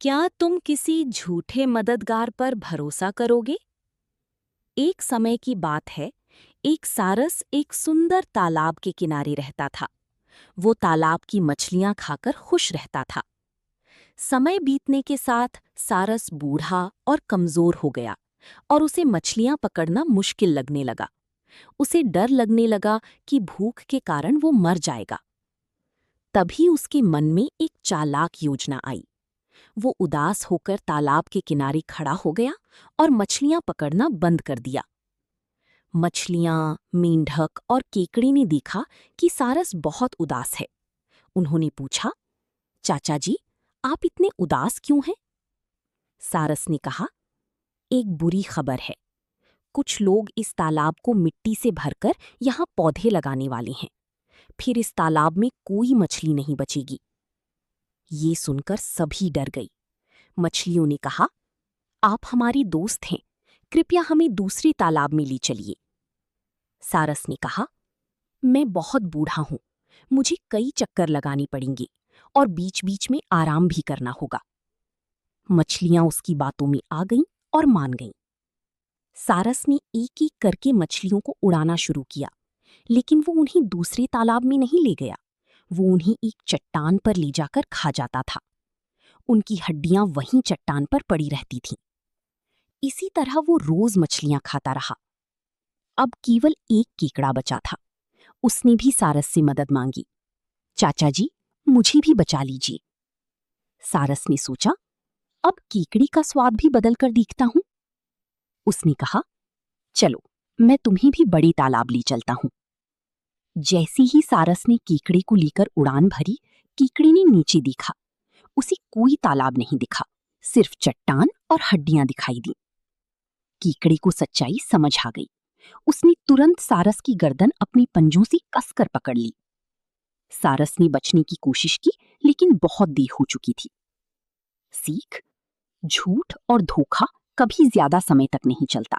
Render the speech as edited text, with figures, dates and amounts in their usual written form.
क्या तुम किसी झूठे मददगार पर भरोसा करोगे? एक समय की बात है, एक सारस एक सुंदर तालाब के किनारे रहता था। वो तालाब की मछलियां खाकर खुश रहता था। समय बीतने के साथ सारस बूढ़ा और कमजोर हो गया और उसे मछलियां पकड़ना मुश्किल लगने लगा। उसे डर लगने लगा कि भूख के कारण वो मर जाएगा। तभी उसके मन में एक चालाक योजना आई। वो उदास होकर तालाब के किनारे खड़ा हो गया और मछलियां पकड़ना बंद कर दिया। मछलियां, मेंढक और केकड़ी ने देखा कि सारस बहुत उदास है। उन्होंने पूछा, चाचा जी, आप इतने उदास क्यों हैं? सारस ने कहा, एक बुरी खबर है। कुछ लोग इस तालाब को मिट्टी से भरकर यहाँ पौधे लगाने वाले हैं। फिर इस तालाब में कोई मछली नहीं बचेगी। ये सुनकर सभी डर गई। मछलियों ने कहा, आप हमारी दोस्त हैं, कृपया हमें दूसरे तालाब में ले चलिए। सारस ने कहा, मैं बहुत बूढ़ा हूं, मुझे कई चक्कर लगानी पड़ेंगे और बीच बीच में आराम भी करना होगा। मछलियां उसकी बातों में आ गईं और मान गईं। सारस ने एक एक करके मछलियों को उड़ाना शुरू किया, लेकिन वो उन्हें दूसरे तालाब में नहीं ले गया। वो उन्हें एक चट्टान पर ले जाकर खा जाता था। उनकी हड्डियां वहीं चट्टान पर पड़ी रहती थीं। इसी तरह वो रोज मछलियां खाता रहा। अब केवल एक केकड़ा बचा था। उसने भी सारस से मदद मांगी। चाचा जी, मुझे भी बचा लीजिए। सारस ने सोचा, अब केकड़ी का स्वाद भी बदल कर देखता हूं। उसने कहा, चलो, मैं तुम्हें भी बड़े तालाब ले चलता हूं। जैसे ही सारस ने केकड़े को लेकर उड़ान भरी, केकड़ी ने नीचे देखा। उसे कोई तालाब नहीं दिखा, सिर्फ चट्टान और हड्डियां दिखाई दी। केकड़े को सच्चाई समझ आ गई। उसने तुरंत सारस की गर्दन अपनी पंजों से कसकर पकड़ ली। सारस ने बचने की कोशिश की, लेकिन बहुत देर हो चुकी थी। सीख: झूठ और धोखा कभी ज्यादा समय तक नहीं चलता।